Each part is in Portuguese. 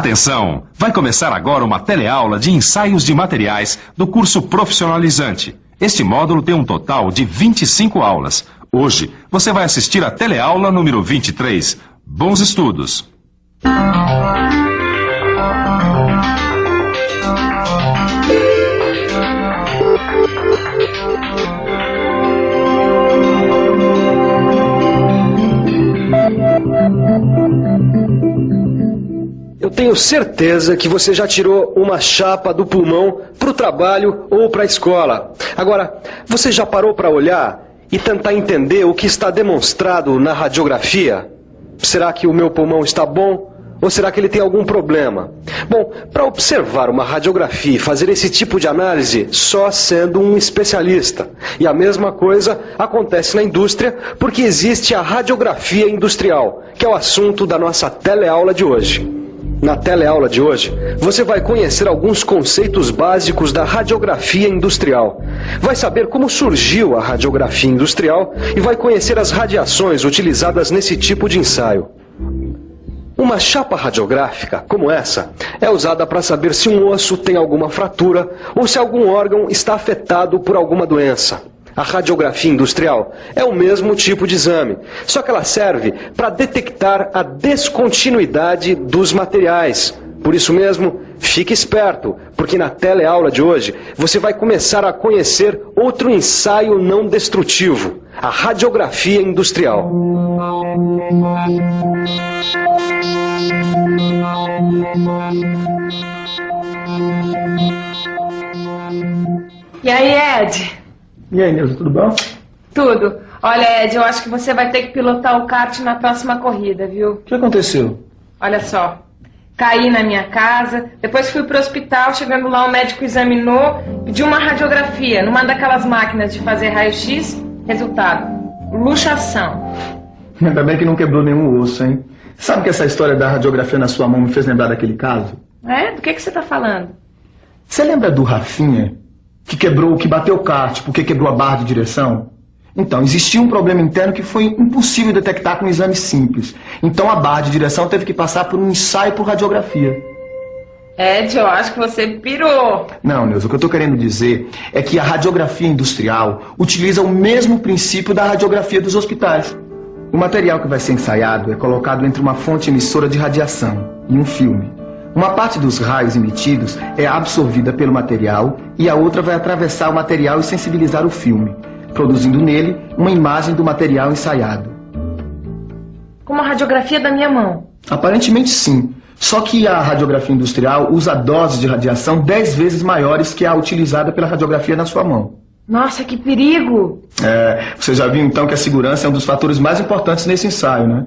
Atenção! Vai começar agora uma teleaula de ensaios de materiais do curso profissionalizante. Este módulo tem um total de 25 aulas. Hoje, você vai assistir a teleaula número 23. Bons estudos! Eu tenho certeza que você já tirou uma chapa do pulmão para o trabalho ou para a escola. Agora, você já parou para olhar e tentar entender o que está demonstrado na radiografia? Será que o meu pulmão está bom ou será que ele tem algum problema? Bom, para observar uma radiografia e fazer esse tipo de análise, só sendo um especialista. E a mesma coisa acontece na indústria, porque existe a radiografia industrial, que é o assunto da nossa teleaula de hoje. Na teleaula de hoje, você vai conhecer alguns conceitos básicos da radiografia industrial. Vai saber como surgiu a radiografia industrial e vai conhecer as radiações utilizadas nesse tipo de ensaio. Uma chapa radiográfica, como essa, é usada para saber se um osso tem alguma fratura ou se algum órgão está afetado por alguma doença. A radiografia industrial é o mesmo tipo de exame, só que ela serve para detectar a descontinuidade dos materiais. Por isso mesmo, fique esperto, porque na teleaula de hoje você vai começar a conhecer outro ensaio não destrutivo, a radiografia industrial. E aí, Ed? E aí, Nilza, tudo bom? Tudo. Olha, Ed, eu acho que você vai ter que pilotar o kart na próxima corrida, viu? O que aconteceu? Olha só, caí na minha casa, depois fui pro hospital, chegando lá o médico examinou, pediu uma radiografia numa daquelas máquinas de fazer raio-x, resultado, luxação. Ainda bem que não quebrou nenhum osso, hein? Sabe que essa história da radiografia na sua mão me fez lembrar daquele caso? É? Do que você tá falando? Você lembra do Rafinha? Que bateu o kart porque quebrou a barra de direção? Então, existia um problema interno que foi impossível detectar com um exame simples. Então a barra de direção teve que passar por um ensaio por radiografia. Ed, eu acho que você pirou. Não, Nilson, o que eu estou querendo dizer é que a radiografia industrial utiliza o mesmo princípio da radiografia dos hospitais. O material que vai ser ensaiado é colocado entre uma fonte emissora de radiação e um filme. Uma parte dos raios emitidos é absorvida pelo material e a outra vai atravessar o material e sensibilizar o filme, produzindo nele uma imagem do material ensaiado. Como a radiografia da minha mão? Aparentemente sim, só que a radiografia industrial usa doses de radiação 10 vezes maiores que a utilizada pela radiografia na sua mão. Nossa, que perigo! Você já viu então que a segurança é um dos fatores mais importantes nesse ensaio, né?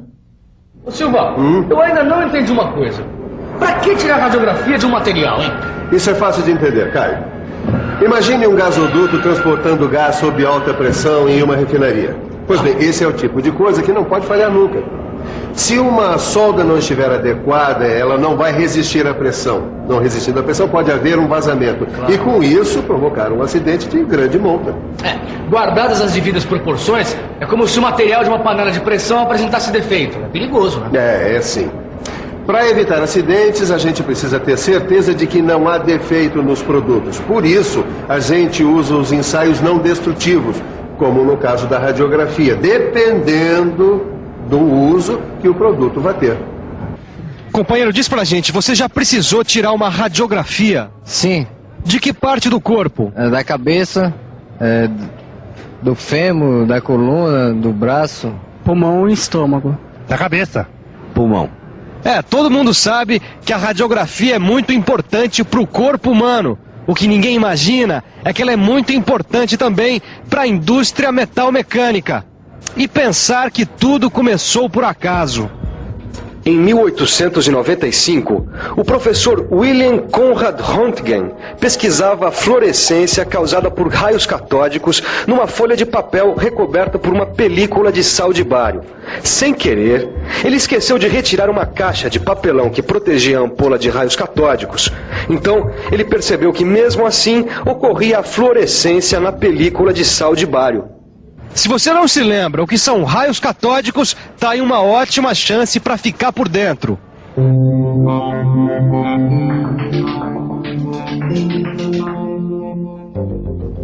Ô Silva, eu ainda não entendi uma coisa. Pra que tirar radiografia de um material, hein? Isso é fácil de entender, Caio. Imagine um gasoduto transportando gás sob alta pressão em uma refinaria. Pois bem, esse é o tipo de coisa que não pode falhar nunca. Se uma solda não estiver adequada, ela não vai resistir à pressão. Não resistindo à pressão, pode haver um vazamento. Claro. E com isso, provocar um acidente de grande monta. Guardadas as devidas proporções, é como se o material de uma panela de pressão apresentasse defeito. É perigoso, né? É sim. Para evitar acidentes, a gente precisa ter certeza de que não há defeito nos produtos. Por isso, a gente usa os ensaios não destrutivos, como no caso da radiografia, dependendo do uso que o produto vai ter. Companheiro, diz pra gente, você já precisou tirar uma radiografia? Sim. De que parte do corpo? Da cabeça, do fêmur, da coluna, do braço. Pulmão e estômago. Da cabeça. Pulmão. Todo mundo sabe que a radiografia é muito importante para o corpo humano. O que ninguém imagina é que ela é muito importante também para a indústria metalmecânica. E pensar que tudo começou por acaso. Em 1895, o professor William Conrad Röntgen pesquisava a fluorescência causada por raios catódicos numa folha de papel recoberta por uma película de sal de bário. Sem querer, ele esqueceu de retirar uma caixa de papelão que protegia a ampola de raios catódicos. Então, ele percebeu que mesmo assim ocorria a fluorescência na película de sal de bário. Se você não se lembra o que são raios catódicos, tá aí uma ótima chance para ficar por dentro.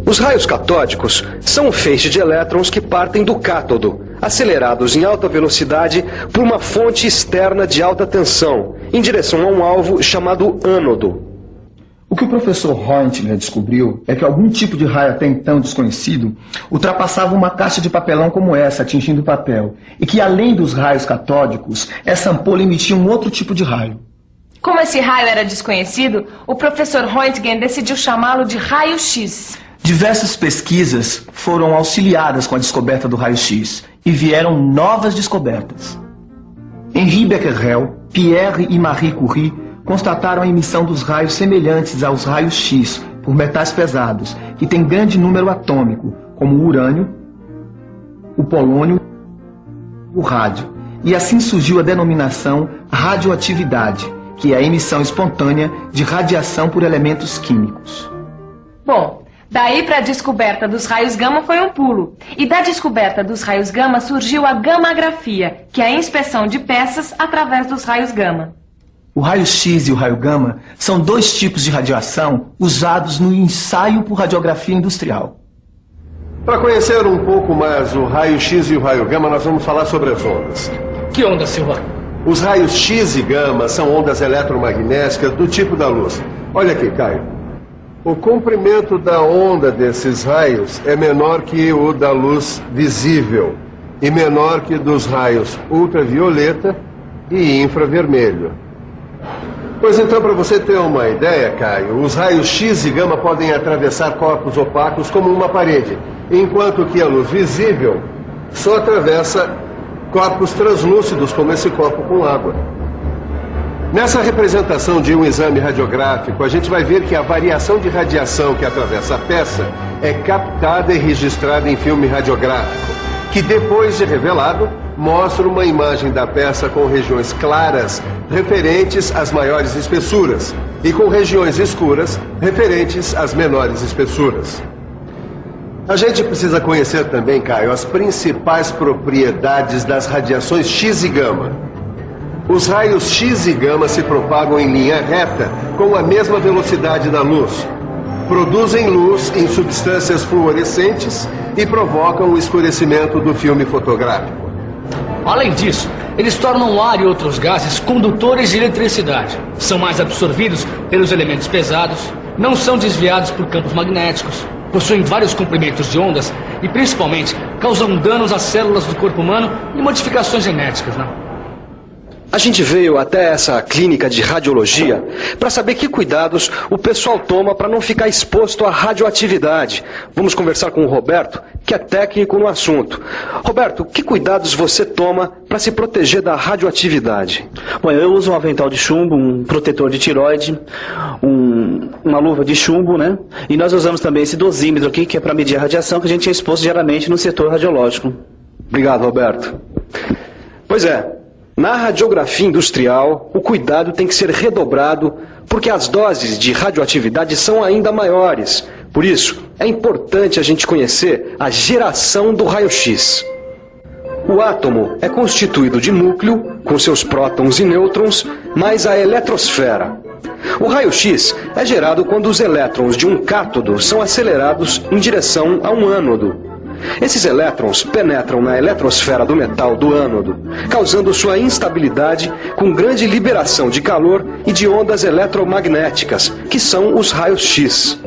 Os raios catódicos são um feixe de elétrons que partem do cátodo, acelerados em alta velocidade por uma fonte externa de alta tensão, em direção a um alvo chamado ânodo. O que o professor Roentgen descobriu é que algum tipo de raio até então desconhecido ultrapassava uma caixa de papelão como essa, atingindo o papel, e que além dos raios catódicos, essa ampola emitia um outro tipo de raio. Como esse raio era desconhecido, o professor Roentgen decidiu chamá-lo de raio-x. Diversas pesquisas foram auxiliadas com a descoberta do raio-x e vieram novas descobertas. Henri Becquerel, Pierre e Marie Curie constataram a emissão dos raios semelhantes aos raios-x por metais pesados, que têm grande número atômico, como o urânio, o polônio e o rádio. E assim surgiu a denominação radioatividade, que é a emissão espontânea de radiação por elementos químicos. Bom, daí para a descoberta dos raios gama foi um pulo. E da descoberta dos raios gama surgiu a gammagrafia, que é a inspeção de peças através dos raios gama. O raio-x e o raio gama são dois tipos de radiação usados no ensaio por radiografia industrial. Para conhecer um pouco mais o raio-x e o raio gama, nós vamos falar sobre as ondas. Que onda, Silva? Os raios X e gama são ondas eletromagnéticas do tipo da luz. Olha aqui, Caio. O comprimento da onda desses raios é menor que o da luz visível e menor que dos raios ultravioleta e infravermelho. Pois então, para você ter uma ideia, Caio, os raios X e gama podem atravessar corpos opacos como uma parede, enquanto que a luz visível só atravessa corpos translúcidos como esse copo com água. Nessa representação de um exame radiográfico, a gente vai ver que a variação de radiação que atravessa a peça é captada e registrada em filme radiográfico, que depois de revelado, mostra uma imagem da peça com regiões claras referentes às maiores espessuras e com regiões escuras referentes às menores espessuras. A gente precisa conhecer também, Caio, as principais propriedades das radiações X e gama. Os raios X e gama se propagam em linha reta com a mesma velocidade da luz. Produzem luz em substâncias fluorescentes e provocam o escurecimento do filme fotográfico. Além disso, eles tornam o ar e outros gases condutores de eletricidade. São mais absorvidos pelos elementos pesados, não são desviados por campos magnéticos, possuem vários comprimentos de ondas e, principalmente, causam danos às células do corpo humano e modificações genéticas, né? A gente veio até essa clínica de radiologia para saber que cuidados o pessoal toma para não ficar exposto à radioatividade. Vamos conversar com o Roberto, que é técnico no assunto. Roberto, que cuidados você toma para se proteger da radioatividade? Bom, eu uso um avental de chumbo, um protetor de tireoide, uma luva de chumbo, né? E nós usamos também esse dosímetro aqui, que é para medir a radiação que a gente é exposto geralmente no setor radiológico. Obrigado, Roberto. Pois é. Na radiografia industrial, o cuidado tem que ser redobrado porque as doses de radioatividade são ainda maiores. Por isso, é importante a gente conhecer a geração do raio-x. O átomo é constituído de núcleo, com seus prótons e nêutrons, mais a eletrosfera. O raio-x é gerado quando os elétrons de um cátodo são acelerados em direção a um ânodo. Esses elétrons penetram na eletrosfera do metal do ânodo, causando sua instabilidade com grande liberação de calor e de ondas eletromagnéticas, que são os raios-x.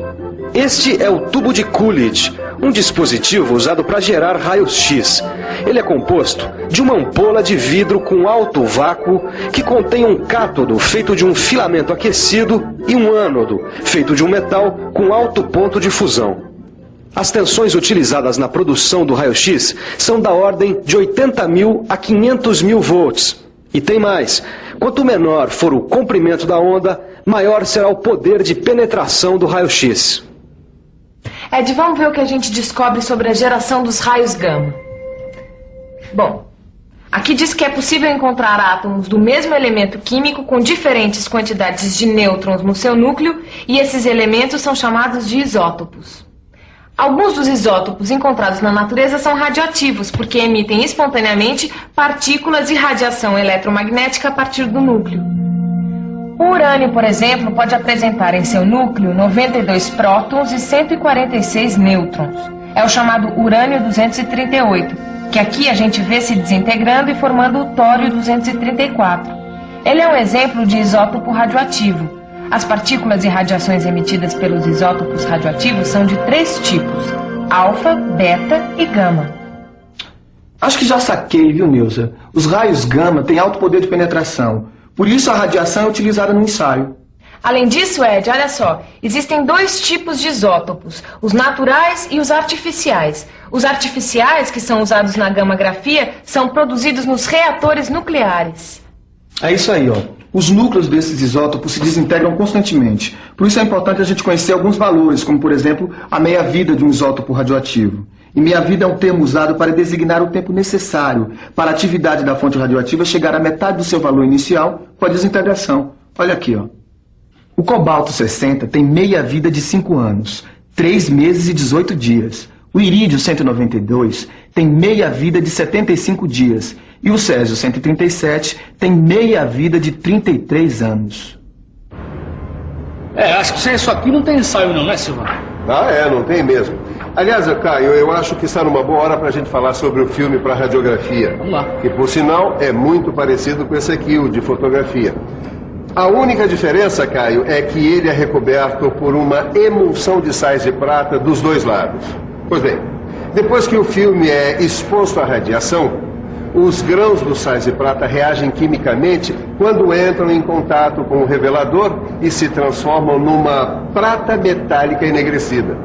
Este é o tubo de Coolidge, um dispositivo usado para gerar raios-x. Ele é composto de uma ampola de vidro com alto vácuo que contém um cátodo feito de um filamento aquecido e um ânodo feito de um metal com alto ponto de fusão. As tensões utilizadas na produção do raio-x são da ordem de 80.000 a 500.000 volts. E tem mais. Quanto menor for o comprimento da onda, maior será o poder de penetração do raio-x. Ed, vamos ver o que a gente descobre sobre a geração dos raios gama. Bom, aqui diz que é possível encontrar átomos do mesmo elemento químico com diferentes quantidades de nêutrons no seu núcleo, e esses elementos são chamados de isótopos. Alguns dos isótopos encontrados na natureza são radioativos, porque emitem espontaneamente partículas de radiação eletromagnética a partir do núcleo. O urânio, por exemplo, pode apresentar em seu núcleo 92 prótons e 146 nêutrons. É o chamado urânio-238, que aqui a gente vê se desintegrando e formando o tório-234. Ele é um exemplo de isótopo radioativo. As partículas e radiações emitidas pelos isótopos radioativos são de 3 tipos: alfa, beta e gama. Acho que já saquei, viu, Nilza? Os raios gama têm alto poder de penetração. Por isso a radiação é utilizada no ensaio. Além disso, Ed, olha só, existem 2 tipos de isótopos, os naturais e os artificiais. Os artificiais, que são usados na gammagrafia, são produzidos nos reatores nucleares. É isso aí, ó. Os núcleos desses isótopos se desintegram constantemente. Por isso é importante a gente conhecer alguns valores, como, por exemplo, a meia-vida de um isótopo radioativo. E meia-vida é um termo usado para designar o tempo necessário para a atividade da fonte radioativa chegar à metade do seu valor inicial com a desintegração. Olha aqui, ó. O cobalto 60 tem meia-vida de 5 anos, 3 meses e 18 dias. O irídio 192 tem meia-vida de 75 dias. E o césio 137 tem meia-vida de 33 anos. Acho que sem isso aqui não tem ensaio não, né, Silvano? Não tem mesmo. Aliás, Caio, eu acho que está numa boa hora para a gente falar sobre o filme para radiografia. Vamos lá. Que, por sinal, é muito parecido com esse aqui, o de fotografia. A única diferença, Caio, é que ele é recoberto por uma emulsão de sais de prata dos 2 lados. Pois bem, depois que o filme é exposto à radiação, os grãos dos sais de prata reagem quimicamente quando entram em contato com o revelador e se transformam numa prata metálica enegrecida.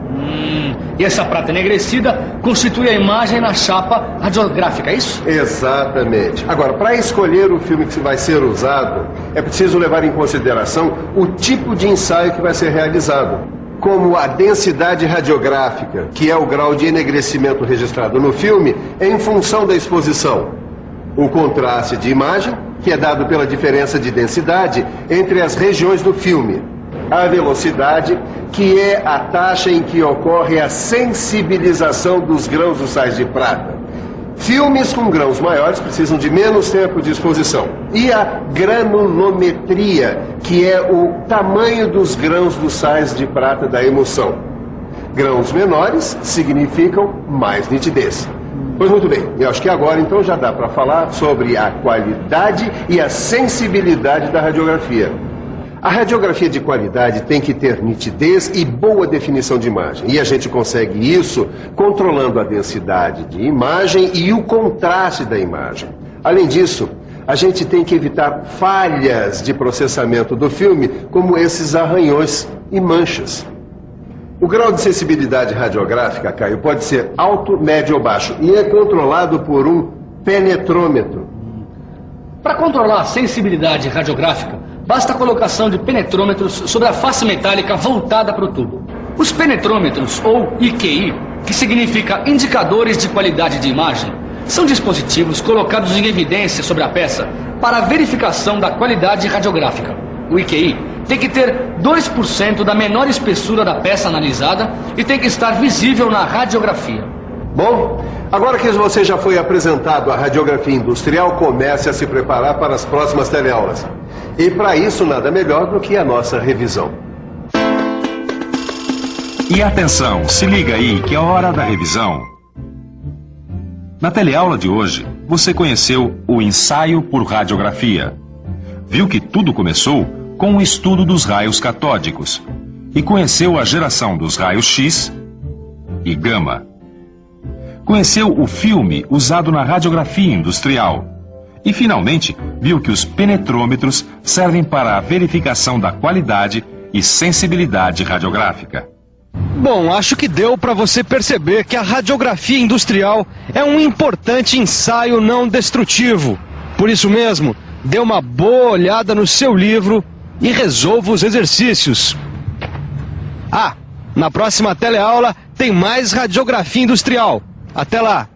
E essa prata enegrecida constitui a imagem na chapa radiográfica, é isso? Exatamente. Agora, para escolher o filme que vai ser usado, é preciso levar em consideração o tipo de ensaio que vai ser realizado, como a densidade radiográfica, que é o grau de enegrecimento registrado no filme, em função da exposição. O contraste de imagem, que é dado pela diferença de densidade entre as regiões do filme. A velocidade, que é a taxa em que ocorre a sensibilização dos grãos dos sais de prata. Filmes com grãos maiores precisam de menos tempo de exposição. E a granulometria, que é o tamanho dos grãos dos sais de prata da emulsão. Grãos menores significam mais nitidez. Pois muito bem, eu acho que agora então já dá para falar sobre a qualidade e a sensibilidade da radiografia. A radiografia de qualidade tem que ter nitidez e boa definição de imagem. E a gente consegue isso controlando a densidade de imagem e o contraste da imagem. Além disso, a gente tem que evitar falhas de processamento do filme, como esses arranhões e manchas. O grau de sensibilidade radiográfica, Caio, pode ser alto, médio ou baixo e é controlado por um penetrômetro. Para controlar a sensibilidade radiográfica, basta a colocação de penetrômetros sobre a face metálica voltada para o tubo. Os penetrômetros, ou IQI, que significa Indicadores de Qualidade de Imagem, são dispositivos colocados em evidência sobre a peça para a verificação da qualidade radiográfica. O IQI tem que ter 2% da menor espessura da peça analisada e tem que estar visível na radiografia. Bom, agora que você já foi apresentado à radiografia industrial, comece a se preparar para as próximas teleaulas. E para isso, nada melhor do que a nossa revisão. E atenção, se liga aí que é hora da revisão. Na teleaula de hoje, você conheceu o ensaio por radiografia. Viu que tudo começou com o estudo dos raios catódicos e conheceu a geração dos raios X e gama. Conheceu o filme usado na radiografia industrial e, finalmente, viu que os penetrômetros servem para a verificação da qualidade e sensibilidade radiográfica. Bom, acho que deu para você perceber que a radiografia industrial é um importante ensaio não destrutivo. Por isso mesmo, dê uma boa olhada no seu livro e resolva os exercícios. Na próxima teleaula tem mais radiografia industrial. Até lá!